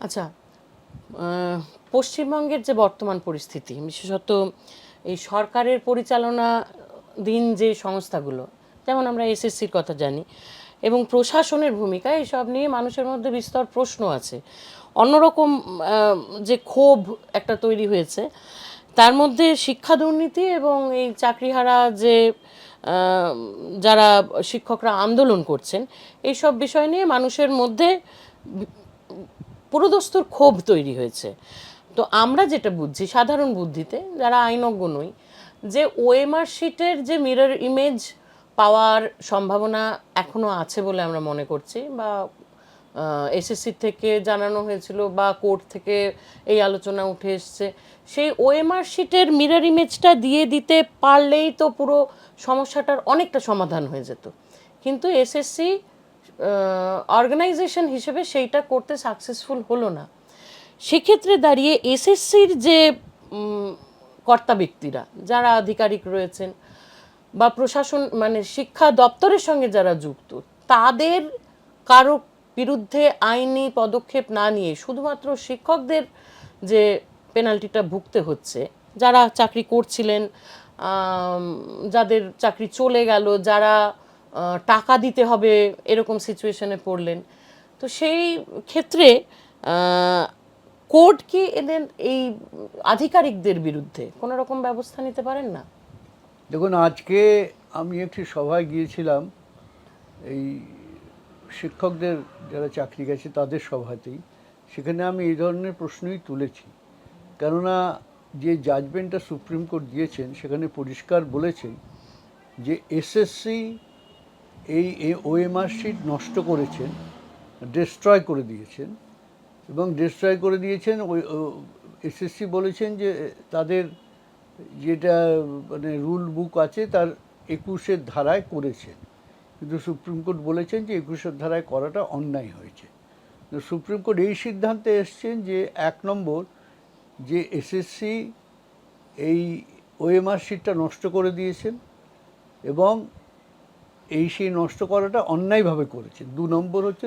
আচ্ছা, পশ্চিমবঙ্গের যে বর্তমান পরিস্থিতি, বিশেষত এই সরকারের পরিচালনাধীন যে সংস্থাগুলো, যেমন আমরা এসএসসির কথা জানি, এবং প্রশাসনের ভূমিকা, এইসব নিয়ে মানুষের মধ্যে বিস্তর প্রশ্ন আছে। অন্যরকম যে ক্ষোভ একটা তৈরি হয়েছে, তার মধ্যে শিক্ষা দুর্নীতি এবং এই চাকরিহারা যে যারা শিক্ষকরা আন্দোলন করছেন, এইসব বিষয় নিয়ে মানুষের মধ্যে পুরোদস্তুর ক্ষোভ তৈরি হয়েছে। তো আমরা যেটা বুঝছি সাধারণ বুদ্ধিতে, যারা আইনজ্ঞ নই, যে ওএমআর শিটের যে মিরর ইমেজ পাওয়ার সম্ভাবনা এখনও আছে বলে আমরা মনে করছি, বা এসএসসি থেকে জানানো হয়েছিল বা কোর্ট থেকে এই আলোচনা উঠে এসছে, সেই ওএমআর শিটের মিরর ইমেজটা দিয়ে দিতে পারলেই তো পুরো সমস্যাটার অনেকটা সমাধান হয়ে যেত। কিন্তু এসএসসি অর্গানাইজেশন হিসেবে সেইটা করতে সাকসেসফুল হলো না। সেক্ষেত্রে দাঁড়িয়ে এসএসসির যে কর্তা ব্যক্তিরা, যারা আধিকারিক রয়েছেন বা প্রশাসন মানে শিক্ষা দপ্তরের সঙ্গে যারা যুক্ত, তাদের কারো বিরুদ্ধে আইনি পদক্ষেপ না নিয়ে শুধুমাত্র শিক্ষকদের যে পেনাল্টিটা ভুগতে হচ্ছে, যারা চাকরি করছিলেন, যাদের চাকরি চলে গেল, যারা টাকা দিতে হবে এরকম সিচুয়েশনে পড়লেন, তো সেই ক্ষেত্রে কোর্ট কি এদের এই আধিকারিকদের বিরুদ্ধে কোনো রকম ব্যবস্থা নিতে পারেন না? দেখুন, আজকে আমি একটি সভায় গিয়েছিলাম, এই শিক্ষকদের যারা চাকরি গেছে তাদের সভাতেই। সেখানে আমি এই ধরনের প্রশ্নই তুলেছি, কেননা যে জাজমেন্টটা সুপ্রিম কোর্ট দিয়েছেন সেখানে পরিষ্কার বলেছেন যে এসএসসি এই ওএমআর শিট নষ্ট করেছেন, ডিস্ট্রয় করে দিয়েছেন, এবং ডিস্ট্রয় করে দিয়েছেন। ওই এসএসসি বলেছেন যে তাদের যেটা মানে রুল বুক আছে তার 21-এর ধারায় করেছেন, কিন্তু সুপ্রিম কোর্ট বলেছেন যে 21-এর ধারায় করাটা অন্যায় হয়েছে। তো সুপ্রিম কোর্ট এই সিদ্ধান্তে এসছেন যে 1 নম্বর, যে এসএসসি এই ওএমআর শিটটা নষ্ট করে দিয়েছেন এবং সেই নষ্ট করাটা অন্যায়ভাবে করেছেন। 2 নম্বর হচ্ছে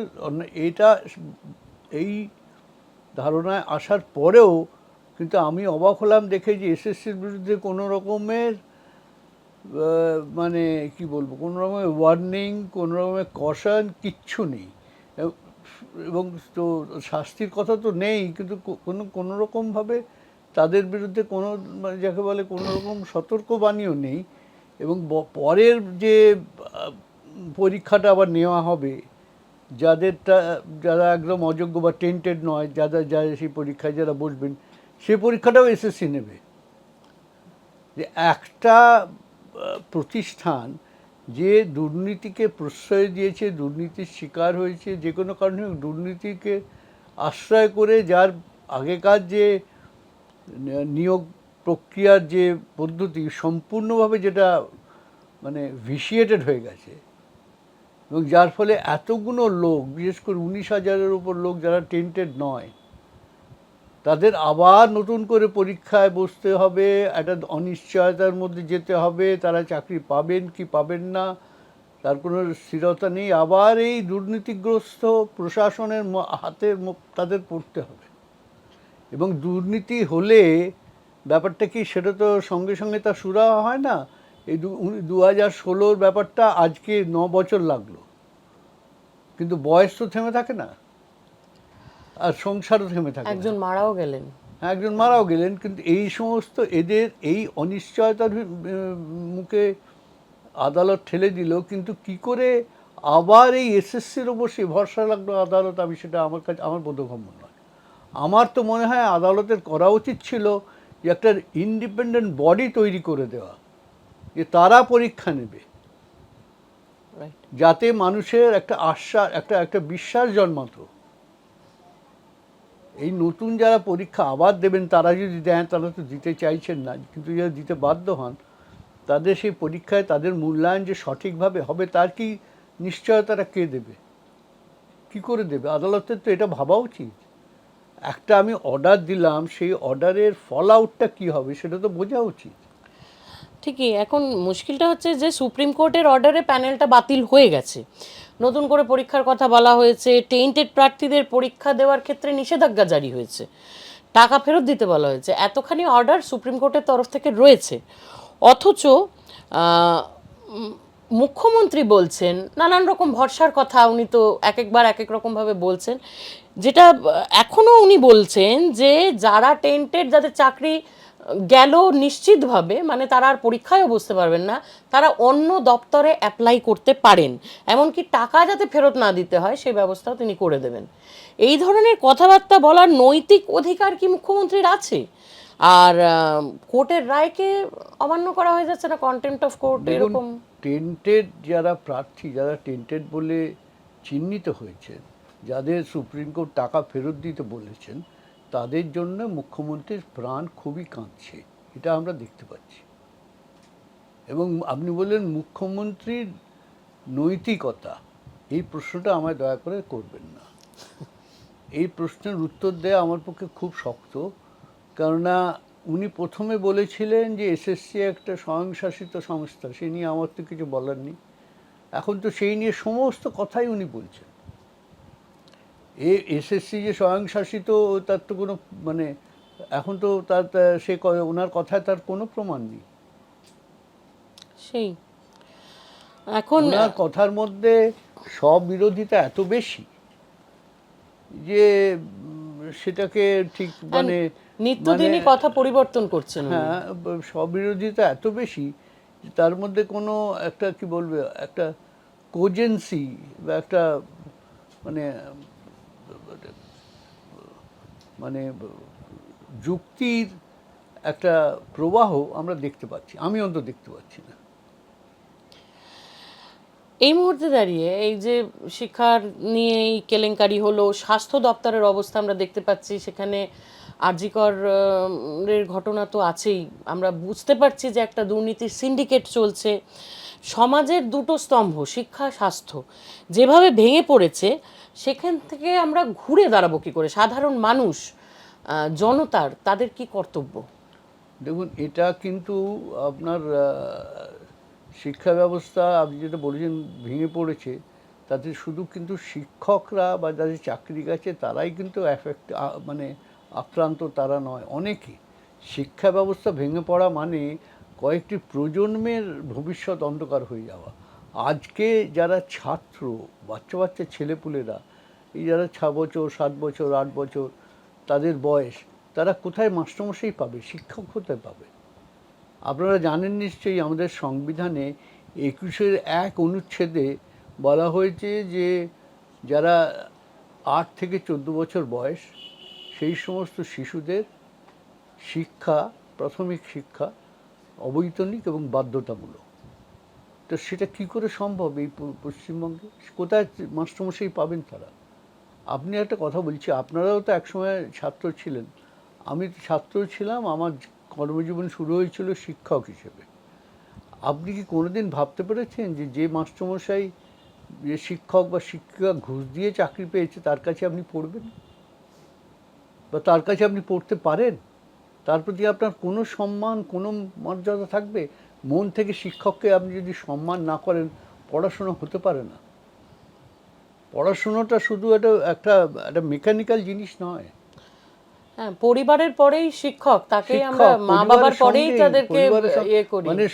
এইটা, এই ধারণায় আসার পরেও কিন্তু আমি অবাক হলাম দেখে যে এসএসসির বিরুদ্ধে কোনো রকমের মানে কি বলবো, কোনো রকমের ওয়ার্নিং, কোনো রকমের কশন কিচ্ছু নেই। এবং তো শাস্তির কথা তো নেই, কিন্তু কোনো রকমভাবে তাদের বিরুদ্ধে কোনো মানে যাকে বলে কোনো রকম সতর্কবাণীও নেই। এবং পরের যে পরীক্ষাটা আবার নেওয়া হবে, যারা একদম অযোগ্য বা টেন্টেড নয়, যারা সেই পরীক্ষায় যারা বসবেন, সেই পরীক্ষাটাও এসএসসি নেবে। যে একটা প্রতিষ্ঠান যে দুর্নীতিকে প্রশ্রয় দিয়েছে, দুর্নীতির শিকার হয়েছে, যে কোনো কারণে দুর্নীতিকে আশ্রয় করে, যার আগেকার যে নিয়োগ প্রক্রিয়ার যে পদ্ধতি সম্পূর্ণভাবে যেটা মানে ভিশিয়েটেড হয়ে গেছে, এবং যার ফলে এতগুলো লোক, বিশেষ করে 19,000-এর উপর লোক যারা টেন্টেড নয়, তাদের আবার নতুন করে পরীক্ষায় বসতে হবে, একটা অনিশ্চয়তার মধ্যে যেতে হবে, তারা চাকরি পাবেন কি পাবেন না তার কোনো স্থিরতা নেই। আবার এই দুর্নীতিগ্রস্ত প্রশাসনের হাতে তাদের পড়তে হবে। এবং দুর্নীতি হলে ব্যাপারটা কি, সেটা তো সঙ্গে সঙ্গে তা সুরাহা হয় না। এই 2016-র ব্যাপারটা আজকে 9 বছর লাগলো, কিন্তু বয়স তো থেমে থাকে না, আর সংসারও থেমে থাকে না। একজন মারাও গেলেন। একজন মারাও গেলেন, কিন্তু এই সমস্ত এদের এই অনিশ্চয়তার মুখে আদালত ঠেলে দিল। কিন্তু কি করে আবার এই এসএসসির ওপর সে ভরসা লাগলো আদালত, আমি সেটা আমার বোধগম্য নয়। আমার তো মনে হয় আদালতের করা উচিত ছিল যে একটা ইন্ডিপেন্ডেন্ট বডি তৈরি করে দেওয়া, যে তারা পরীক্ষা নেবে, যাতে মানুষের একটা আশ্বাস, একটা বিশ্বাস জন্মাতো। এই নতুন যারা পরীক্ষা আবার দেবেন, তারা যদি দেন, তারা তো দিতে চাইছেন না, কিন্তু যারা দিতে বাধ্য হন, তাদের সেই পরীক্ষায় তাদের মূল্যায়ন যে সঠিকভাবে হবে তার কি নিশ্চয়তাটা কে দেবে, কি করে দেবে? আদালতের তো এটা ভাবা উচিত। একটা আমি অর্ডার দিলাম, সেই অর্ডারের ফল আউটটা কী হবে সেটা তো বোঝা উচিত। ঠিকই। এখন মুশকিলটা হচ্ছে যে সুপ্রিম কোর্টের অর্ডারে প্যানেলটা বাতিল হয়ে গেছে, নতুন করে পরীক্ষার কথা বলা হয়েছে, টেন্টেড প্রার্থীদের পরীক্ষা দেওয়ার ক্ষেত্রে নিষেধাজ্ঞা জারি হয়েছে, টাকা ফেরত দিতে বলা হয়েছে, এতখানি অর্ডার সুপ্রিম কোর্টের তরফ থেকে রয়েছে। অথচ মুখ্যমন্ত্রী বলছেন নানান রকম ভরসার কথা, উনি তো এক একবার এক এক রকমভাবে বলছেন, যেটা এখনও উনি বলছেন যে যারা টেন্টেড, যাদের চাকরি গেল নিশ্চিতভাবে, মানে তারা আর পরীক্ষায়ও বসতে পারবেন না, তারা অন্য দপ্তরে অ্যাপ্লাই করতে পারেন, এমনকি টাকা যাতে ফেরত না দিতে হয় সেই ব্যবস্থাও তিনি করে দেবেন। এই ধরনের কথাবার্তা বলার নৈতিক অধিকার কি মুখ্যমন্ত্রীর আছে? আর কোর্টের রায়কে অমান্য করা হয়ে যাচ্ছে না, কন্টেম্প্ট অফ কোর্ট এরকম। টেন্টেড যারা প্রার্থী, যারা টেন্টেড বলে চিহ্নিত হয়েছেন, যাদের সুপ্রিম কোর্ট টাকা ফেরত দিতে বলেছেন, তাদের জন্য মুখ্যমন্ত্রীর প্রাণ খুবই কাঁদছে, এটা আমরা দেখতে পাচ্ছি। এবং আপনি বললেন মুখ্যমন্ত্রীর নৈতিকতা, এই প্রশ্নটা আমায় দয়া করে করবেন না। এই প্রশ্নের উত্তর দেওয়া আমার পক্ষে খুব শক্ত, কেননা উনি প্রথমে বলেছিলেন যে এসএসসি একটা স্বয়ংশাসিত সংস্থা, সে নিয়ে আমার তো কিছু বলার নেই। এখন তো সেই নিয়ে সমস্ত কথাই উনি বলছেন। এসএসসি যে স্বয়ংশাসিত, তার তো কোনো মানে এখন তো সে ওনার কথায় তার কোনো প্রমাণ নেই। সেই এখন ওনার কথার মধ্যে স্ববিরোধিতা এত বেশি যে সেটাকে ঠিক মানে নিত্যদিনই কথা পরিবর্তন করছেন উনি। হ্যাঁ, স্ববিরোধিতা এত বেশি যে তার মধ্যে কোনো একটা কি বলবে, একটা কোজেন্সি বা একটা মানে মানে যুক্তির একটা প্রবাহ আমরা দেখতে পাচ্ছি, আমি অন্তত দেখতে পাচ্ছি না। এই মুহূর্তে দাঁড়িয়ে এই যে শিক্ষার নিয়ে এই কেলেঙ্কারি হলো, স্বাস্থ্য দপ্তরের অবস্থা আমরা দেখতে পাচ্ছি, সেখানে আরজিকর এর ঘটনা তো আছেই, আমরা বুঝতে পারছি যে একটা দুর্নীতির সিন্ডিকেট চলছে। সমাজের দুটো স্তম্ভ, শিক্ষা স্বাস্থ্য, যেভাবে ভেঙে পড়েছে, সেখান থেকে আমরা ঘুরে দাঁড়াবো কী করে? সাধারণ মানুষ, জনতার, তাদের কি কর্তব্য? দেখুন, এটা কিন্তু আপনার শিক্ষা ব্যবস্থা আপনি যেটা বলেছেন ভেঙে পড়েছে, তাতে শুধু কিন্তু শিক্ষকরা বা যাদের চাকরি গেছে তারাই কিন্তু মানে আক্রান্ত তারা নয়, অনেকে। শিক্ষা ব্যবস্থা ভেঙে পড়া মানে কয়েকটি প্রজন্মের ভবিষ্যৎ অন্ধকার হয়ে যাওয়া। আজকে যারা ছাত্র, বাচ্চা বাচ্চা ছেলেপুলেরা, এই যারা 6 বছর 7 বছর 8 বছর তাদের বয়স, তারা কোথায় মাস্টারমশাই পাবে, শিক্ষক কোথায় পাবে? আপনারা জানেন নিশ্চয়ই আমাদের সংবিধানে 21(1) অনুচ্ছেদে বলা হয়েছে যে যারা 8 থেকে 14 বছর বয়স, সেই সমস্ত শিশুদের শিক্ষা, প্রাথমিক শিক্ষা অবৈতনিক এবং বাধ্যতামূলক। তো সেটা কি করে সম্ভব এই পশ্চিমবঙ্গে? কোথায় মাস্টারমশাই পাবেন তারা? আপনি একটা কথা বলছি, আপনারাও তো একসময় ছাত্র ছিলেন, আমি তো ছাত্র ছিলাম, আমার কর্মজীবন শুরু হয়েছিল শিক্ষক হিসেবে। আপনি কি কোনোদিন ভাবতে পেরেছেন যে যে মাস্টারমশাই, যে শিক্ষক বা শিক্ষিকা ঘুষ দিয়ে চাকরি পেয়েছে, তার কাছে আপনি পড়বেন বা তার কাছে আপনি পড়তে পারেন? তার প্রতি আপনার কোনো সম্মান, কোনো মর্যাদা থাকবে? মন থেকে শিক্ষককে আপনি যদি সম্মান না করেন, পড়াশোনা হতে পারে না। পড়াশোনাটা শুধু একটা মেকানিক্যাল জিনিস নয়। হ্যাঁ, পরিবারের পরেই শিক্ষক, তাকেই আমরা শিক্ষক মা বাবার পরিবারের পরেই সঙ্গেই, তাদেরকে পরিবারের ইয়ে করি। মানে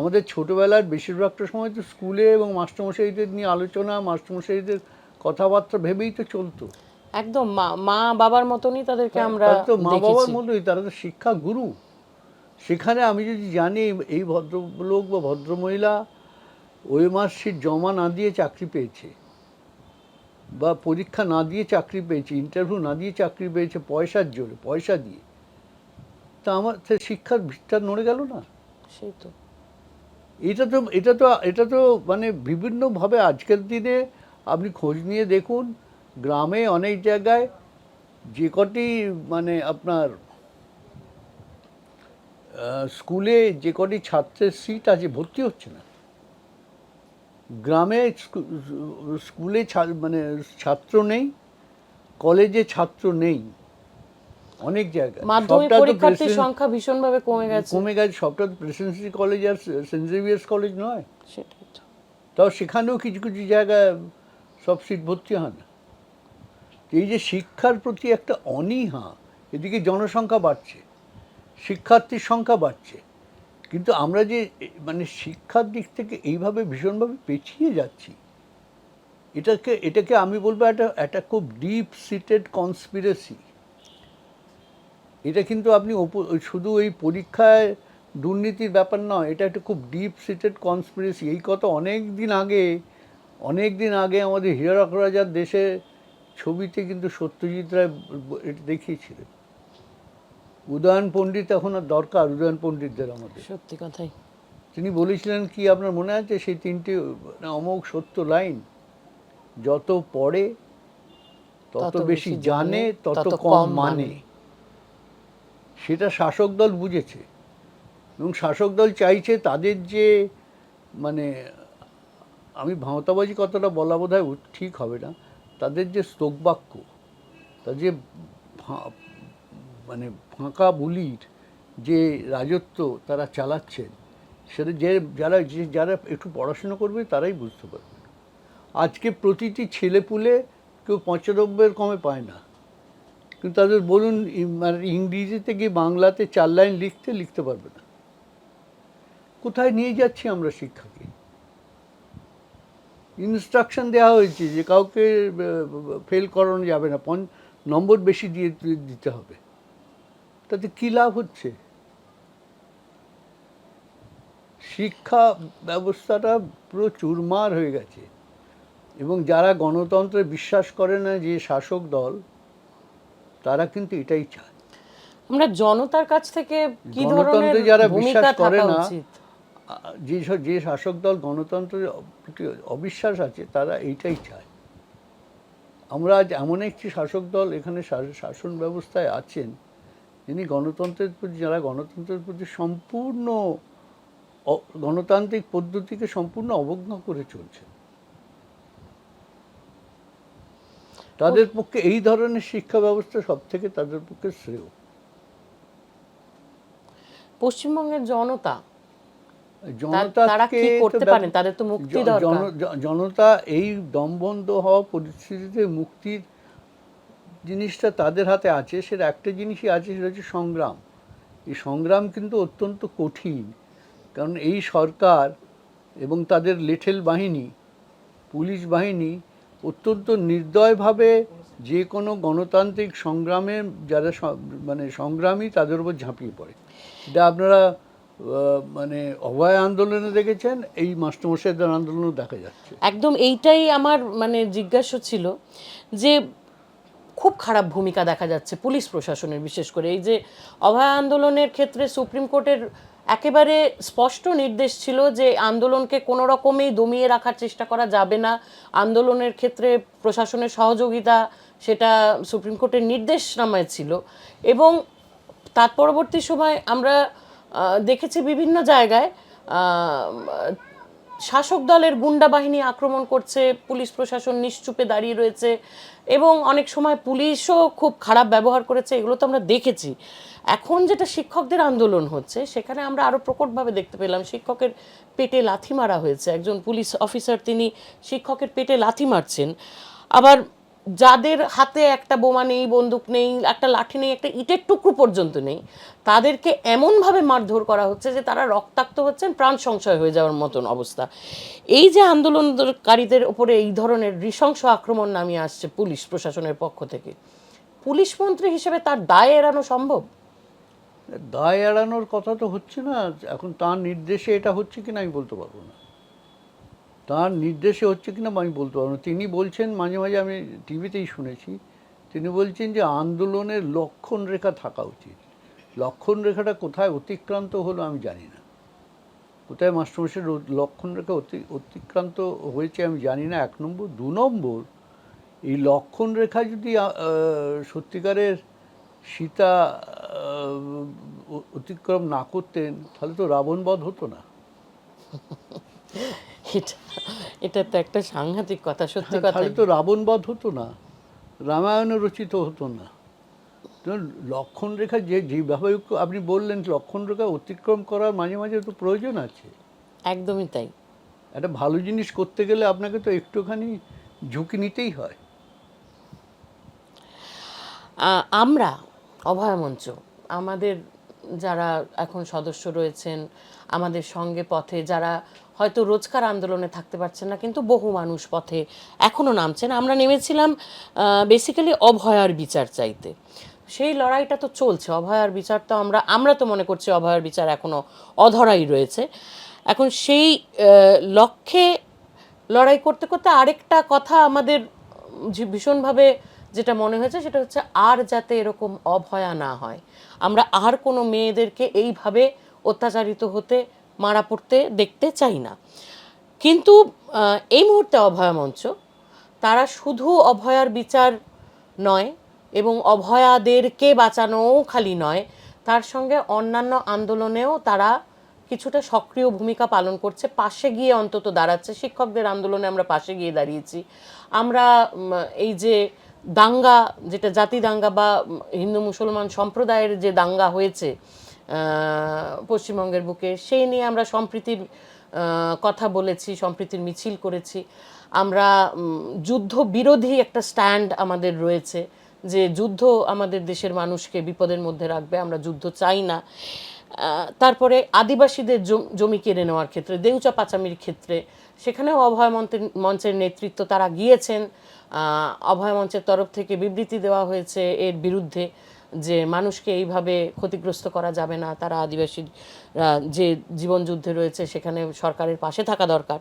আমাদের ছোটবেলার বেশিরভাগটা সময় তো স্কুলে এবং মাস্টারমশাইদের নিয়ে আলোচনা, মাস্টারমশাইদের কথাবার্তা ভেবেই তো চলতো। একদম মা মা বাবার মতনই তাদেরকে আমরা তারা তো মা বাবার দেখেছি। মতোই, তারা তো শিক্ষা গুরু। সেখানে আমি যদি জানি এই ভদ্রলোক বা ভদ্রমহিলা ওএমআর শিট জমা না দিয়ে চাকরি পেয়েছে, বা পরীক্ষা না দিয়ে চাকরি পেয়েছে, ইন্টারভিউ না দিয়ে চাকরি পেয়েছে পয়সার জোরে, পয়সা দিয়ে, তা আমার শিক্ষার ভিতটা নড়ে গেল না? সেই তো। এটা তো মানে বিভিন্নভাবে আজকের দিনে আপনি খোঁজ নিয়ে দেখুন, গ্রামে অনেক জায়গায় যে কটি মানে আপনার স্কুলে যে কটি ছাত্রের সিট আছে, ভর্তি হচ্ছে না। গ্রামে স্কুলে মানে ছাত্র নেই, কলেজে ছাত্র নেই, অনেক জায়গায়। মাধ্যমিক পরীক্ষার্থীর সংখ্যা ভীষণভাবে কমে গেছে। সবটা তো প্রেসিডেন্সি কলেজ আর সেন্ট জেভিয়ার্স কলেজ নয়। সেটাই তো। তাও সেখানেও কিছু কিছু জায়গায় সব সিট ভর্তি হয় না। এই যে শিক্ষার প্রতি একটা অনীহা, এদিকে জনসংখ্যা বাড়ছে, শিক্ষার্থীর সংখ্যা বাড়ছে, কিন্তু আমরা যে মানে শিক্ষার দিক থেকে এইভাবে ভীষণভাবে পেছিয়ে যাচ্ছি, এটাকে আমি বলবো একটা খুব ডিপ সিটেড কনস্পিরেসি। এটা কিন্তু আপনি শুধু এই পরীক্ষায় দুর্নীতির ব্যাপার নয়, এটা একটা খুব ডিপ সিটেড কনস্পিরেসি। এই কথা অনেক দিন আগে আমাদের হীরক রাজার দেশে ছবিতে কিন্তু সত্যজিৎ রায় এটা দেখিয়েছিলেন। উদয়ন পণ্ডিত এখন আর দরকার, উদয়ন পণ্ডিতদের আমাদের। সত্যি কথাই। তিনি বলেছিলেন কি, আপনার মনে আছে সেই তিনটি অমোঘ সত্য লাইন? যত পড়ে তত বেশি জানে, তত কম মানে। সেটা শাসক দল বুঝেছে, এবং শাসক দল চাইছে তাদের যে মানে, আমি ভাঁওতাবাজি কথাটা বলা বোধহয় ঠিক হবে না, তাদের যে স্তোকবাক্য, তাদের যে মানে ফাঁকা বুলির যে রাজত্ব তারা চালাচ্ছেন, সেটা যারা একটু পড়াশুনো করবে তারাই বুঝতে পারবে। আজকে প্রতিটি ছেলেপুলে কেউ 95 কমে পায় না, কিন্তু তাদের বলুন মানে ইংরেজিতে গিয়ে বাংলাতে 4 লাইন লিখতে পারবে না। কোথায় নিয়ে যাচ্ছি আমরা শিক্ষাকে? ইনস্ট্রাকশন দেওয়া হয়েছে যে কাউকে ফেল করানো যাবে না, নম্বর বেশি দিতে হবে। তাতে কী লাভ হচ্ছে? শিক্ষা ব্যবস্থাটা পুরো চুরমার হয়ে গেছে, এবং যারা গণতন্ত্রে বিশ্বাস করে না, যে শাসক দল, তারা কিন্তু এটাই চায়। আমরা জনতার কাছ থেকে কি ধরনের যারা ভূমিকা বিশ্বাস করে থাকা না, উচিত? যে শাসক দল গণতন্ত্রের প্রতি অবিশ্বাস আছে, তারা এইটাই চায়। আমরা আজ এমন একটি শাসক দল এখানে শাসন ব্যবস্থায় আছেন, যারা গণতন্ত্রের প্রতি সম্পূর্ণ গণতান্ত্রিক পদ্ধতিকে সম্পূর্ণ অবজ্ঞা করে চলছে। তাদের পক্ষে এই ধরনের শিক্ষা ব্যবস্থা সব থেকে তাদের পক্ষে শ্রেয়। পশ্চিমবঙ্গের জনতা তারা কি করতে পারেন? তাদের তো মুক্তি দরকার। জনতা এই দমবন্ধ হওয়া পরিস্থিতিতে মুক্তির জিনিসটা তাদের হাতে আছে। সেটা একটা জিনিসই আছে, সেটা হচ্ছে সংগ্রাম। এই সংগ্রাম কিন্তু অত্যন্ত কঠিন, কারণ এই সরকার এবং তাদের লেঠেল বাহিনী, পুলিশ বাহিনী অত্যন্ত নির্দয়ভাবে যে কোনো গণতান্ত্রিক সংগ্রামে যারা মানে সংগ্রামী, তাদের উপর ঝাঁপিয়ে পড়ে। এটা আপনারা মানে অভয় আন্দোলনে দেখেছেন, এই মাস্টারমশাইদের আন্দোলনেও দেখা যাচ্ছে। একদম এইটাই আমার মানে জিজ্ঞাসা ছিল, যে খুব খারাপ ভূমিকা দেখা যাচ্ছে পুলিশ প্রশাসনের। বিশেষ করে এই যে অভয় আন্দোলনের ক্ষেত্রে সুপ্রিম কোর্টের একেবারে স্পষ্ট নির্দেশ ছিল যে আন্দোলনকে কোনো রকমেই দমিয়ে রাখার চেষ্টা করা যাবে না, আন্দোলনের ক্ষেত্রে প্রশাসনের সহযোগিতা, সেটা সুপ্রিম কোর্টের নির্দেশনামায় ছিল। এবং তার পরবর্তী সময় আমরা দেখেছি বিভিন্ন জায়গায় শাসক দলের গুন্ডা বাহিনী আক্রমণ করছে, পুলিশ প্রশাসন নিশ্চুপে দাঁড়িয়ে রয়েছে, এবং অনেক সময় পুলিশও খুব খারাপ ব্যবহার করেছে। এগুলো তো আমরা দেখেছি। এখন যেটা শিক্ষকদের আন্দোলন হচ্ছে, সেখানে আমরা আরও প্রকটভাবে দেখতে পেলাম শিক্ষকের পেটে লাথি মারা হয়েছে। একজন পুলিশ অফিসার তিনি শিক্ষকের পেটে লাথি মারছেন। আবার যাদের হাতে একটা বোমা নেই, বন্দুক নেই, একটা লাঠি নেই, একটা ইটের টুকরো পর্যন্ত নেই, তাদেরকে এমনভাবে মারধর করা হচ্ছে যে তারা রক্তাক্ত হচ্ছেন, প্রাণ সংশয় হয়ে যাওয়ার মতন অবস্থা। এই যে আন্দোলনকারীদের উপরে এই ধরনের নৃশংস আক্রমণ নামিয়ে আসছে পুলিশ প্রশাসনের পক্ষ থেকে, পুলিশ মন্ত্রী হিসেবে তার দায় এড়ানো সম্ভব? দায় এড়ানোর কথা তো হচ্ছে না। এখন তার নির্দেশে এটা হচ্ছে কিনা আমি বলতে পারবো না, তার নির্দেশে হচ্ছে কিনা আমি বলতে পারবো না। তিনি বলছেন, মাঝে মাঝে আমি টিভিতেই শুনেছি, তিনি বলছেন যে আন্দোলনের লক্ষণ রেখা থাকা উচিত। লক্ষণ রেখাটা কোথায় অতিক্রান্ত হলো আমি জানি না, কোথায় মাস্টারমশাইয়ের লক্ষণ রেখা অতিক্রান্ত হয়েছে আমি জানি না, 1 নম্বর। 2 নম্বর, এই লক্ষণ রেখা যদি সত্যিকারের সীতা অতিক্রম না করতেন, তাহলে তো রাবণ বধ হতো না। এটা তো একটা সাংঘাতিক কথা, সত্যি কথা। তাহলে তো রাবণ বধ হতো না, রামায়ণ রচিত হতো না। লক্ষণ রেখা যেভাবে আপনি বললেন, লক্ষণ রেখা অতিক্রম করার মাঝে মাঝে তো প্রয়োজন আছে। একদমই তাই। একটা ভালো জিনিস করতে গেলে আপনাকে তো একটুখানি ঝুঁকি নিতেই হয়। আমরা অভয়া মঞ্চ, আমাদের যারা এখন সদস্য রয়েছেন, আমাদের সঙ্গে পথে যারা হয়তো রোজকার আন্দোলনে থাকতে পারছেন না, কিন্তু বহু মানুষ পথে এখনও নামছেন। আমরা নেমেছিলাম বেসিক্যালি অভয়ার বিচার চাইতে। সেই লড়াইটা তো চলছে, অভয়ার বিচার তো আমরা তো মনে করছি অভয়ার বিচার এখনও অধরাই রয়েছে। এখন সেই লক্ষ্যে লড়াই করতে করতে আরেকটা কথা আমাদের ভীষণভাবে যেটা মনে হয়েছে সেটা হচ্ছে, আর যাতে এরকম অভয়া না হয়, আমরা আর কোনো মেয়েদেরকে এইভাবে অত্যাচারিত হতে, মারা পড়তে দেখতে চাই না। কিন্তু এই মুহূর্তে অভয়া মঞ্চ, তারা শুধু অভয়ার বিচার নয় এবং অভয়াদেরকে বাঁচানোও খালি নয়, তার সঙ্গে অন্যান্য আন্দোলনেও তারা কিছুটা সক্রিয় ভূমিকা পালন করছে, পাশে গিয়ে অন্তত দাঁড়াচ্ছে। শিক্ষকদের আন্দোলনে আমরা পাশে গিয়ে দাঁড়িয়েছি। আমরা এই যে দাঙ্গা, যেটা জাতি দাঙ্গা বা হিন্দু মুসলমান সম্প্রদায়ের যে দাঙ্গা হয়েছে পশ্চিমবঙ্গের বুকে, সেই নিয়ে আমরা সম্প্রীতির কথা বলেছি, সম্প্রীতির মিছিল করেছি। আমরা যুদ্ধ বিরোধী একটা স্ট্যান্ড আমাদের রয়েছে, যে যুদ্ধ আমাদের দেশের মানুষকে বিপদের মধ্যে রাখবে, আমরা যুদ্ধ চাই না। তারপরে আদিবাসীদের জমি কেড়ে নেওয়ার ক্ষেত্রে, দেউচা পাচামির ক্ষেত্রে, সেখানেও অভয় মঞ্চের নেতৃত্ব, তারা গিয়েছেন। অভয় মঞ্চের তরফ থেকে বিবৃতি দেওয়া হয়েছে এর বিরুদ্ধে, যে মানুষকে এইভাবে ক্ষতিগ্রস্ত করা যাবে না, তারা আদিবাসী যে জীবনযুদ্ধে রয়েছে সেখানে সরকারের পাশে থাকা দরকার।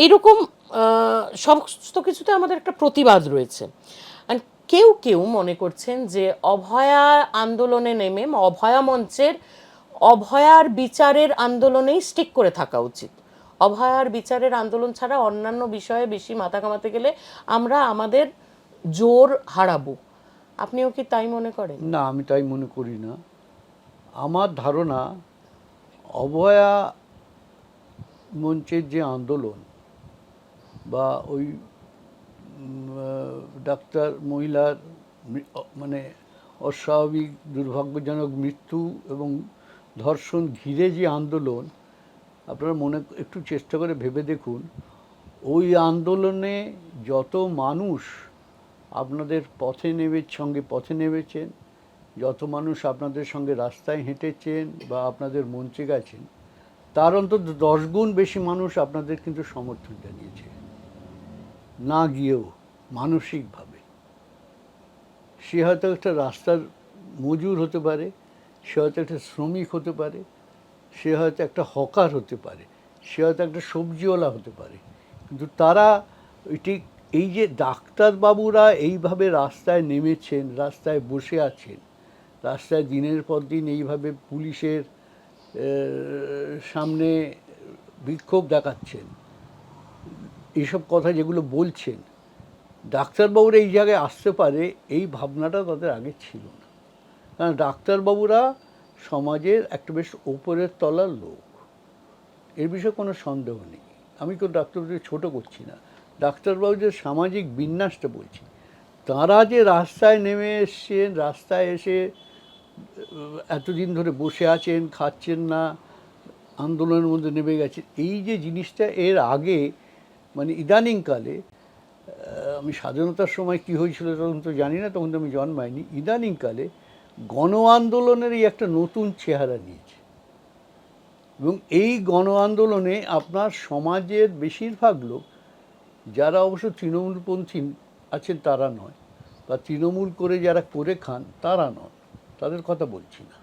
এইরকম সমস্ত কিছুতে আমাদের একটা প্রতিবাদ রয়েছে। আর কেউ কেউ মনে করছেন যে অভয়া আন্দোলনে নেমে অভয়া মঞ্চের অভয়ার বিচারের আন্দোলনেই স্টিক করে থাকা উচিত। অভয়ার বিচারের আন্দোলন ছাড়া অন্যান্য বিষয়ে বেশি মাথা ঘামাতে গেলে আমরা আমাদের জোর হারাবো। আপনিও কি তাই মনে করেন? না, আমি তাই মনে করি না। আমার ধারণা, অভয়া মঞ্চের যে আন্দোলন বা ওই ডাক্তার মহিলার মানে অস্বাভাবিক দুর্ভাগ্যজনক মৃত্যু এবং ধর্ষণ ঘিরে যে আন্দোলন, আপনারা একটু চেষ্টা করে ভেবে দেখুন, ওই আন্দোলনে যত মানুষ আপনাদের পথে নেমেছেন, যত মানুষ আপনাদের সঙ্গে রাস্তায় হেঁটেছেন বা আপনাদের মঞ্চে গেছেন, তার অন্তত 10 গুণ বেশি মানুষ আপনাদের কিন্তু সমর্থন জানিয়েছে, না গিয়েও মানসিকভাবে। সে হয়তো একটা রাস্তার মজুর হতে পারে, সে হয়তো একটা শ্রমিক হতে পারে, সে হয়তো একটা হকার হতে পারে, সে হয়তো একটা সবজিওয়ালা হতে পারে, কিন্তু তারা ঠিক এই যে ডাক্তারবাবুরা এইভাবে রাস্তায় নেমেছেন, রাস্তায় বসে আছেন, রাস্তায় দিনের পর দিন এইভাবে পুলিশের সামনে বিক্ষোভ দেখাচ্ছেন, এইসব কথা যেগুলো বলছেন, ডাক্তারবাবুরা এই জায়গায় আসতে পারে এই ভাবনাটা তাদের আগে ছিল না। কারণ ডাক্তারবাবুরা সমাজের একটা বেশ ওপরের তলার লোক, এর বিষয়ে কোনো সন্দেহ নেই। আমি কেউ ডাক্তারবাবুদের ছোটো করছি না, ডাক্তারবাবুদের সামাজিক বিন্যাসটা বলছি। তাঁরা যে রাস্তায় নেমে এসছেন, রাস্তায় এসে এতদিন ধরে বসে আছেন, খাচ্ছেন না, আন্দোলনের মধ্যে নেমে গেছেন, এই যে জিনিসটা এর আগে মানে ইদানিংকালে, আমি স্বাধীনতার সময় কী হয়েছিল তখন তো জানি না, তখন তো আমি জন্মাইনি, ইদানিংকালে গণ আন্দোলনেরই একটা নতুন চেহারা নিয়েছে। এবং এই গণ আন্দোলনে আপনার সমাজের বেশিরভাগ লোক, যারা অবশ্য তৃণমূলপন্থী আছেন তারা নয়, বা তৃণমূল করে যারা করে খান তারা নয়, তাদের কথা বলছি না,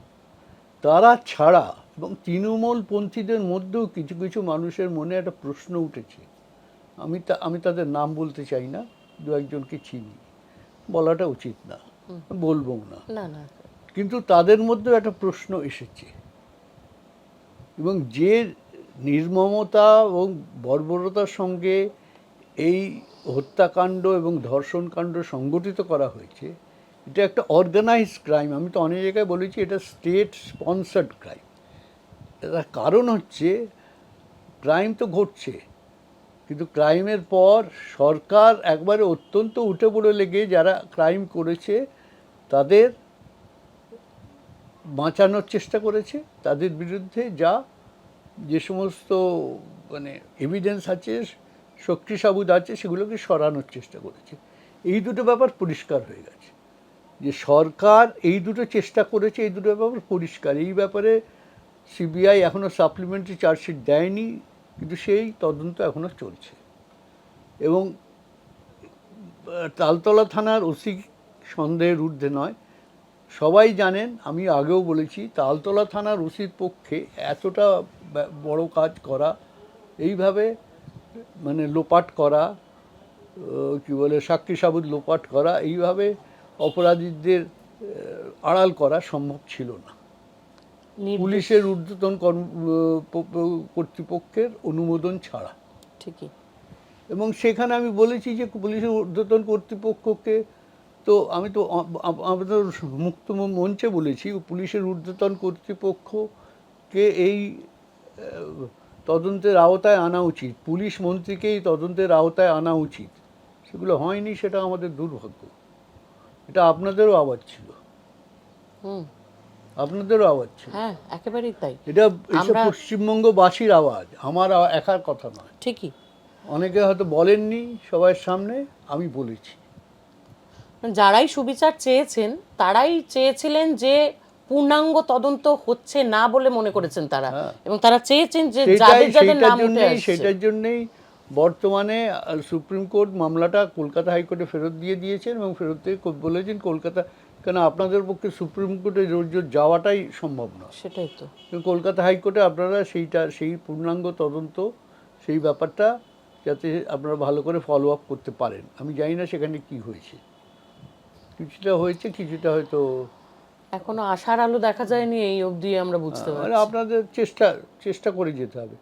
তারা ছাড়া এবং তৃণমূলপন্থীদের মধ্যেও কিছু কিছু মানুষের মনে একটা প্রশ্ন উঠেছে। আমি তাদের নাম বলতে চাই না, দু একজনকে চিনি, বলাটা উচিত না, বলবো না, কিন্তু তাদের মধ্যেও একটা প্রশ্ন এসেছে। এবং যে নির্মমতা এবং বর্বরতার সঙ্গে এই হত্যাকাণ্ড এবং ধর্ষণকাণ্ড সংগঠিত করা হয়েছে, এটা একটা অর্গানাইজড ক্রাইম। আমি তো অনেক জায়গায় বলেছি এটা স্টেট স্পন্সার্ড ক্রাইম। তার কারণ হচ্ছে, ক্রাইম তো ঘটছে, কিন্তু ক্রাইমের পর সরকার একবারে অত্যন্ত উঠে পড়ে লেগে যারা ক্রাইম করেছে তাদের বাঁচানোর চেষ্টা করেছে, তাদের বিরুদ্ধে যে সমস্ত মানে এভিডেন্স আছে শক্তি সাবুদ আছে সেগুলোকে সরানোর চেষ্টা করেছে। এই দুটো ব্যাপার পরিষ্কার হয়ে গেছে যে সরকার এই দুটো চেষ্টা করেছে, এই দুটো ব্যাপার পরিষ্কার। এই ব্যাপারে সিবিআই এখনও সাপ্লিমেন্টারি চার্জশিট দেয়নি, কিন্তু সেই তদন্ত এখনও চলছে। এবং তালতলা থানার ওসি সন্দেহের ঊর্ধ্বে নয়, সবাই জানেন, আমি আগেও বলেছি, তালতলা থানার ওসির পক্ষে এতটা বড় কাজ করা, এইভাবে মানে লোপাট করা, কি বলে সাক্ষী সাবুত লোপাট করা, এইভাবে অপরাধীদের আড়াল করা সম্ভব ছিল না পুলিশের ঊর্ধ্বতন কর্তৃপক্ষের অনুমোদন ছাড়া। ঠিকই। এবং সেখানে আমি বলেছি যে পুলিশের ঊর্ধ্বতন কর্তৃপক্ষকে, তো আমি তো আমাদের মুক্ত মঞ্চে বলেছি, পুলিশের ঊর্ধ্বতন কর্তৃপক্ষকে এই তদন্তের আওতায় আনা উচিত, পুলিশ মন্ত্রীকেই তদন্তের আওতায় আনা উচিত। সেগুলো হয়নি, সেটা আমাদের দুর্ভাগ্য। এটা আপনাদেরও আওয়াজ ছিল, আপনাদেরও আওয়াজ ছিল। হ্যাঁ, একেবারেই তাই। এটা পশ্চিমবঙ্গবাসীর আওয়াজ, আমার একার কথা নয়। ঠিকই। অনেকে হয়তো বলেননি সবার সামনে, আমি বলেছি। যারাই সুবিচার চেয়েছেন তারাই চেয়েছিলেন যে পূর্ণাঙ্গ তদন্ত হচ্ছে না বলে মনে করেছেন তারা, এবং তারা চেয়েছেন যে যাদের যাদের নাম উঠে আসছে। সেটার জন্যই বর্তমানে সুপ্রিম কোর্ট মামলাটা কলকাতা হাইকোর্টে ফেরত দিয়ে দিয়েছেন, এবং ফেরত দিয়ে বলেছেন কলকাতা, কেন আপনাদের পক্ষে সুপ্রিম কোর্টে রোজ যাওয়াটাই সম্ভব নয়। সেটাই তো। কলকাতা হাইকোর্টে আপনারা সেই পূর্ণাঙ্গ তদন্ত, সেই ব্যাপারটা যাতে আপনারা ভালো করে ফলো আপ করতে পারেন। আমি জানি না সেখানে কি হয়েছে, কিছুটা হয়েছে, কিছুটা হয়তো এখনো আশার আলো দেখা যায়নি, এই অবধি আমরা বুঝতে পারছি। আপনাদের চেষ্টা করে যেতে হবে।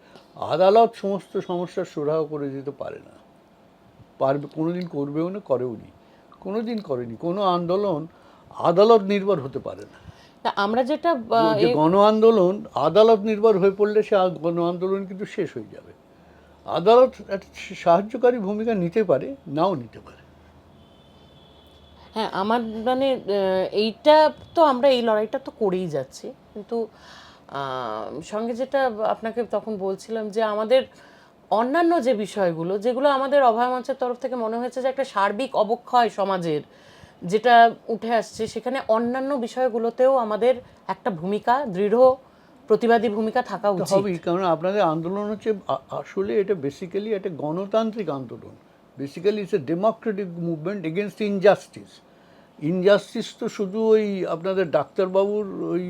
আদালত সমস্ত সমস্যার সুরাহা করে যেতে পারে না, পারবে কোনোদিন, করবেও না, করেও নি, কোনোদিন করেনি। কোনো আন্দোলন আদালত নির্ভর হতে পারে না। আমরা যেটা গণ আন্দোলন আদালত নির্ভর হয়ে পড়লে সে গণ আন্দোলন কিন্তু শেষ হয়ে যাবে। আদালত একটা সাহায্যকারী ভূমিকা নিতে পারে, নাও নিতে পারে। হ্যাঁ, আমার মানে এইটা তো আমরা এই লড়াইটা তো করেই যাচ্ছি, কিন্তু সঙ্গে যেটা আপনাকে তখন বলছিলাম যে আমাদের অন্যান্য যে বিষয়গুলো, যেগুলো আমাদের অভয় মঞ্চের তরফ থেকে মনে হয়েছে যে একটা সার্বিক অবক্ষয় সমাজের যেটা উঠে আসছে, সেখানে অন্যান্য বিষয়গুলোতেও আমাদের একটা ভূমিকা, দৃঢ় প্রতিবাদী ভূমিকা থাকা উচিত। হবেই, কারণ আপনাদের আন্দোলন হচ্ছে আসলে এটা বেসিক্যালি একটা গণতান্ত্রিক আন্দোলন। Basically it's a democratic movement against injustice. তো শুধু ওই আপনাদের ডাক্তারবাবুর ওই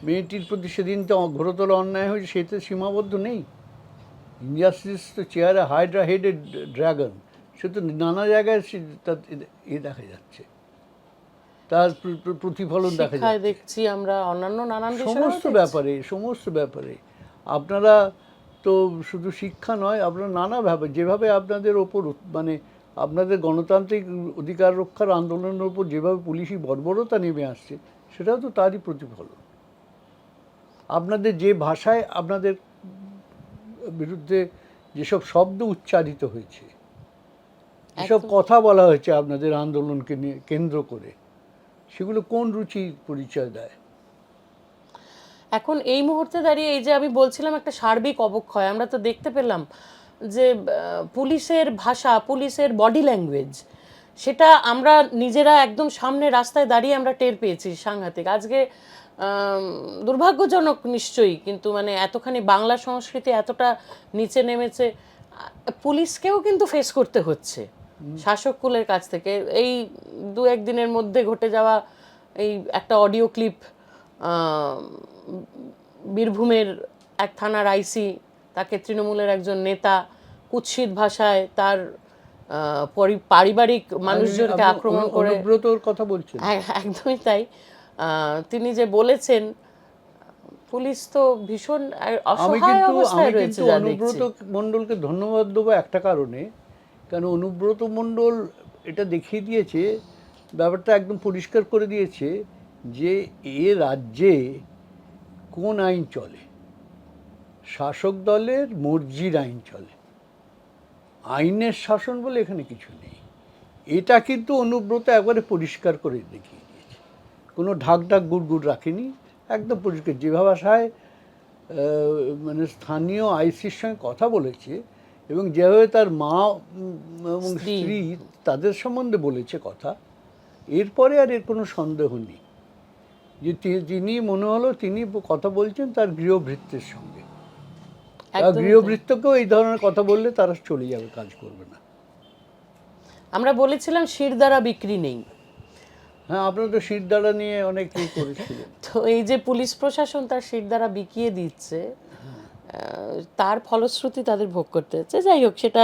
মেয়েটির প্রতি সেদিন তো ঘোরতর অন্যায় হয়েছে সেটা সীমাবদ্ধ নেই। ইনজাস্টিস তো চেয়ারে হাইড্রা হেডেড ড্রাগন, সে তো নানা জায়গায় তার দেখা যাচ্ছে, তার প্রতিফলন দেখা যাচ্ছে দেখছি আমরা অন্যান্য নানান সমস্ত ব্যাপারে। আপনারা তো শুধু শিক্ষা নয়, আপনারা নানা ভাবে যেভাবে আপনাদের ওপর মানে আপনাদের গণতান্ত্রিক অধিকার রক্ষার আন্দোলনের উপর যেভাবে পুলিশি বর্বরতা নেমে আসছে, সেটাও তো তারই প্রতিফলন। আপনাদের যে ভাষায় আপনাদের বিরুদ্ধে যেসব শব্দ উচ্চারিত হয়েছে, যেসব কথা বলা হয়েছে আপনাদের আন্দোলনকে নিয়ে কেন্দ্র করে, সেগুলো কোন রুচির পরিচয় দেয়? এখন এই মুহূর্তে দাঁড়িয়ে এই যে আমি বলছিলাম একটা সার্বিক অবক্ষয়, আমরা তো দেখতে পেলাম যে পুলিশের ভাষা, পুলিশের বডি ল্যাঙ্গুয়েজ, সেটা আমরা নিজেরা একদম সামনে রাস্তায় দাঁড়িয়ে আমরা টের পেয়েছি, সাংঘাতিক। আজকে দুর্ভাগ্যজনক নিশ্চয়ই, কিন্তু মানে এতখানি বাংলা সংস্কৃতি এতটা নিচে নেমেছে, পুলিশকেও কিন্তু ফেস করতে হচ্ছে শাসক কুলের কাছ থেকে। এই দু একদিনের মধ্যে ঘটে যাওয়া এই একটা অডিও ক্লিপ, বীরভূমের এক থানার আইসি, তাকে তৃণমূলের একজন নেতা কুৎসিত ভাষায় তার পারিবারিক মানুষজনকে আক্রমণ করে, অনুব্রতর কথা বলছেন, একদমই তাই। তিনি যে বলেছেন, পুলিশ তো ভীষণ অসহায় অবস্থায় রয়েছে। অনুব্রত মণ্ডলকে ধন্যবাদ দেবো একটা কারণে, কারণ অনুব্রত মণ্ডল এটা দেখিয়ে দিয়েছে, ব্যাপারটা একদম পরিষ্কার করে দিয়েছে যে এ রাজ্যে কোন আইন চলে। শাসক দলের মর্জির আইন চলে, আইনের শাসন বলে এখানে কিছু নেই। এটা কিন্তু অনুব্রত একবারে পরিষ্কার করে দেখিয়ে দিয়েছে, কোনো ঢাক গুড় রাখেনি, একদম পরিষ্কার। যে ভাষায় মানে স্থানীয় আইসির সঙ্গে কথা বলেছে, এবং যেভাবে তার মা এবং স্ত্রী। স্ত্রী তাদের সম্বন্ধে বলেছে কথা, এরপরে আর এর কোনো সন্দেহ নেই যে যিনি মনে হলো তিনি কথা বলছেন তার গৃহভৃত্যের সঙ্গে। তার একদমই তাই। গৃহভৃত্যকেও এই ধরনের কথা বললে তারা চলে যাবে, কাজ করবে না। আমরা বলেছিলাম শিরদাঁড়া বিক্রি নেই, হ্যাঁ, আপনারা তো শিরদাঁড়া নিয়ে অনেক ইয়ে করেছিলেন। তো এই যে পুলিশ প্রশাসন তার শিরদাঁড়া বিকিয়ে দিচ্ছে, তার ফলশ্রুতি তাদের ভোগ করতে হচ্ছে। যাই হোক, সেটা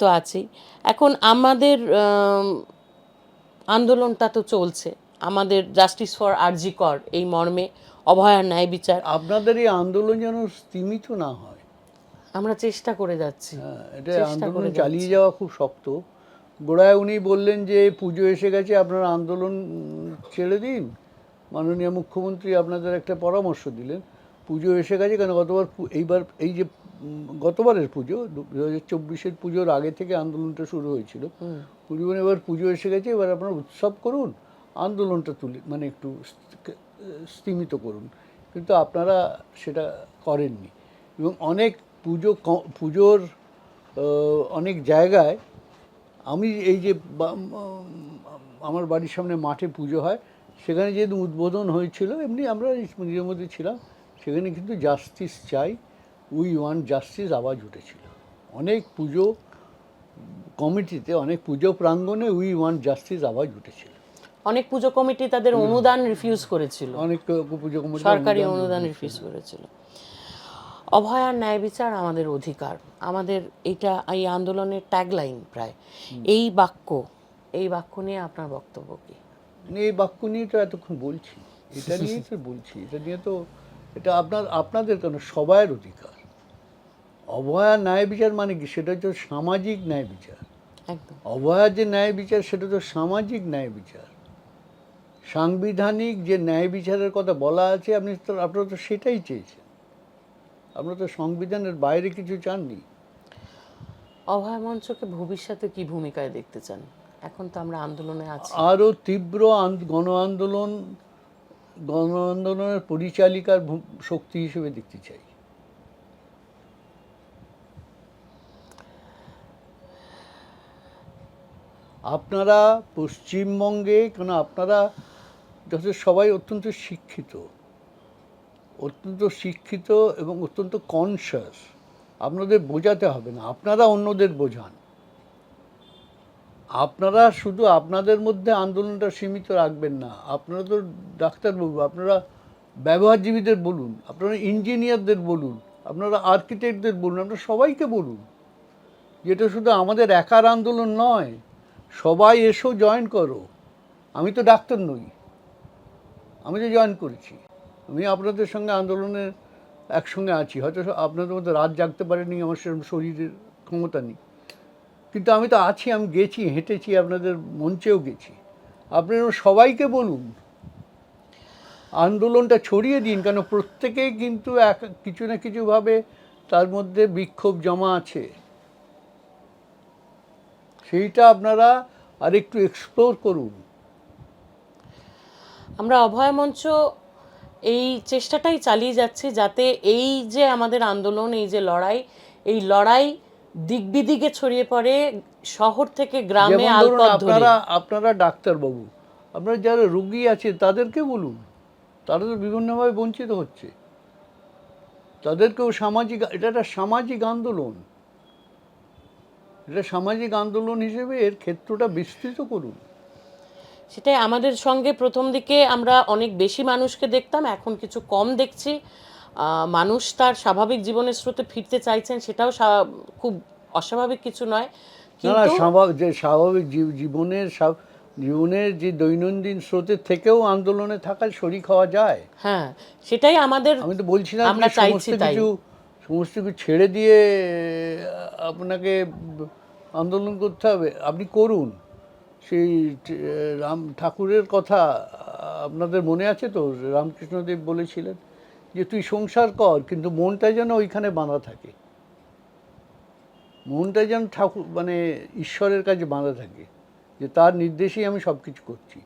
তো আছেই। এখন আমাদের আন্দোলনটা তো চলছে, আমাদের জাস্টিস ফর আরজি কর এই মর্মে, অভয়ার ন্যায় বিচার। আপনাদের এই আন্দোলন যেন স্তীমিত না হয়। আমরা চেষ্টা করে যাচ্ছি, হ্যাঁ, এটা চেষ্টা আন্দোলন করে চালিয়ে যাচ্ছি। যাওয়া খুব শক্ত। গোড়ায় উনি বললেন যে পুজো এসে গেছে, আপনারা আন্দোলন ছেড়ে দিন। মাননীয় মুখ্যমন্ত্রী আপনাদের একটা পরামর্শ দিলেন, পুজো এসে গেছে। কেন গতবার এইবার এই যে গতবারের পুজো 2024-এর পুজোর আগে থেকে আন্দোলনটা শুরু হয়েছিল, উনি বলেন এবার পুজো এসে গেছে, এবার আপনারা উৎসব করুন, আন্দোলনটা তুলে মানে একটু স্তীমিত করুন। কিন্তু আপনারা সেটা করেননি এবং অনেক পুজোর অনেক জায়গায় আমি এই যে আমার বাড়ির সামনে মাঠে পুজো হয়, সেখানে যেহেতু উদ্বোধন হয়েছিল, এমনি আমরা নিজের মধ্যে ছিলাম, সেখানে কিন্তু জাস্টিস চাই, উই ওয়ান্ট জাস্টিস আওয়াজ উঠেছিল। অনেক পুজো কমিটিতে, অনেক পুজো প্রাঙ্গণে উই ওয়ান্ট জাস্টিস আওয়াজ উঠেছিল। অনেক পুজো কমিটি তাদের অনুদান রিফিউজ করেছিল, অনেক পুজো কমিটি সরকারি অনুদান রিফিউজ করেছিল। অভয়ার ন্যায় বিচার আমাদের অধিকার, আমাদের এটা এই আন্দোলনের ট্যাগলাইন প্রায়। এই বাক্য নিয়ে আপনার বক্তব্য কি? এই বাক্য নিয়ে তো এতক্ষণ বলছি, এটা নিয়েই তো বলছি। এটা নিয়ে তো, এটা আপনাদের কেন, সবাইয়ের অধিকার। অভয়ার ন্যায় বিচার মানে কি? সেটা হচ্ছে সামাজিক ন্যায় বিচার। একদম। অভয়ার যে ন্যায় বিচার সেটা তো সামাজিক ন্যায় বিচার। সাংবিধানিক যে ন্যায় বিচারের কথা বলা আছে, আপনারা তো সেটাই চেয়েছেন। আপনারা তো সংবিধানের বাইরে কিছু চাননি। অভয় মঞ্চকে ভবিষ্যতে কি ভূমিকায় দেখতে চান? এখন তো আমরা আন্দোলনে আছি। আরও তীব্র গণ আন্দোলনের পরিচালিকার শক্তি হিসেবে দেখতে চাই। আপনারা পশ্চিমবঙ্গে, কেন আপনারা যথেষ্ট সবাই অত্যন্ত শিক্ষিত এবং অত্যন্ত কনসাস। আপনাদের বোঝাতে হবে না, আপনারা অন্যদের বোঝান। আপনারা শুধু আপনাদের মধ্যে আন্দোলনটা সীমিত রাখবেন না। আপনারা তো ডাক্তারবাবু, আপনারা ব্যবহারজীবীদের বলুন, আপনারা ইঞ্জিনিয়ারদের বলুন, আপনারা আর্কিটেক্টদের বলুন, আপনারা সবাইকে বলুন। যেটা শুধু আমাদের একার আন্দোলন নয়, সবাই এসো, জয়েন করো। আমি তো ডাক্তার নই, আমি তো জয়েন করেছি। আমি আপনাদের সঙ্গে আন্দোলনে একসঙ্গে আছি। হয়তো আপনাদের মধ্যে রাত জাগতে পারেনি, আমার সেরকম শরীরের ক্ষমতা নেই, কিন্তু আমি তো আছি। আমি গেছি, হেঁটেছি, আপনাদের মঞ্চেও গেছি। আপনারা সবাইকে বলুন, আন্দোলনটা ছড়িয়ে দিন। কেন প্রত্যেকেই কিন্তু কিছু না কিছুভাবে তার মধ্যে বিক্ষোভ জমা আছে, সেইটা আপনারা আর একটু এক্সপ্লোর করুন। আমরা অভয় মঞ্চ এই চেষ্টাটাই চালিয়ে যাচ্ছি, যাতে এই যে আমাদের আন্দোলন, এই যে এই লড়াই দিক বিদিকে ছড়িয়ে পড়ে, শহর থেকে গ্রামে, যেমন ধরুন, আলপথ ধরে। আপনারা ডাক্তারবাবু, আপনারা যারা রুগী আছে তাদেরকে বলুন। তারা তো বিভিন্নভাবে বঞ্চিত হচ্ছে, তাদেরকেও এটা একটা সামাজিক আন্দোলন। এটা সামাজিক আন্দোলন হিসেবে এর ক্ষেত্রটা বিস্তৃত করুন। সেটাই আমাদের সঙ্গে প্রথম দিকে আমরা অনেক বেশি মানুষকে দেখতাম, এখন কিছু কম দেখছি। মানুষ তার স্বাভাবিক জীবনের স্রোতে ফিরতে চাইছেন, সেটাও খুব অস্বাভাবিক কিছু নয়। না, কিন্তু স্বাভাবিক জীবনের যে দৈনন্দিন স্রোতের থেকেও আন্দোলনে থাকার শরিক হওয়া যায়। হ্যাঁ, সেটাই আমাদের, আমি তো বলছি না আমরা চাইছি তাই। সমস্ত কিছু ছেড়ে দিয়ে আপনাকে আন্দোলন করতে হবে। আপনি করুন। সেই রাম ঠাকুরের কথা আপনাদের মনে আছে তো? রামকৃষ্ণদেব বলেছিলেন যে তুই সংসার কর, কিন্তু মনটা যেন ওইখানে বাঁধা থাকে। মনটা যেন মানে ঈশ্বরের কাছে বাঁধা থাকে, যে তার নির্দেশেই আমি সব কিছু করছি।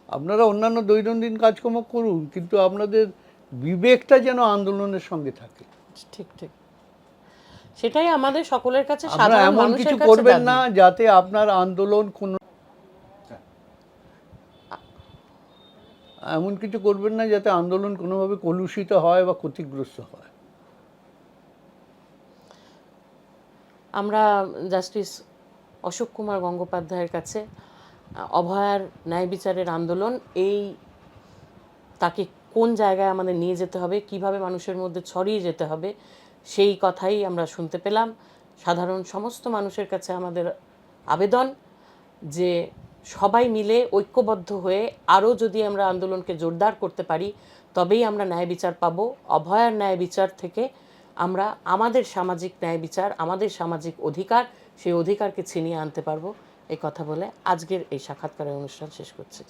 আপনারা অন্যান্য দৈনন্দিন কাজকর্ম করুন, কিন্তু আপনাদের বিবেকটা যেন আন্দোলনের সঙ্গে থাকে। ঠিক ঠিক, সেটাই আমাদের সকলের কাছে, আপনারা সাধারণ এমন মানুষের কিছু কাছে করবেন দাবি। না যাতে আপনার আন্দোলন কোনো এমন কিছু করবেন না যাতে আন্দোলন কোনোভাবে কলুষিত হয় বা ক্ষতিগ্রস্ত হয়। আমরা জাস্টিস অশোক কুমার গঙ্গোপাধ্যায়ের কাছে অভয়ার ন্যায় বিচারের আন্দোলন তাকে কোন জায়গায় আমাদের নিয়ে যেতে হবে, কিভাবে মানুষের মধ্যে ছড়িয়ে যেতে হবে, সেই কথাই আমরা শুনতে পেলাম। সাধারণ সমস্ত মানুষের কাছে আমাদের আবেদন যে সবাই মিলে ঐক্যবদ্ধ হয়ে আরও যদি আমরা আন্দোলনকে জোরদার করতে পারি, তবেই আমরা ন্যায় বিচার পাবো। অভয়ার ন্যায় বিচার থেকে আমরা আমাদের সামাজিক ন্যায় বিচার, আমাদের সামাজিক অধিকার, সেই অধিকারকে ছিনিয়ে আনতে পারবো। এই কথা বলে আজকের এই সাক্ষাৎকারের অনুষ্ঠান শেষ করছি।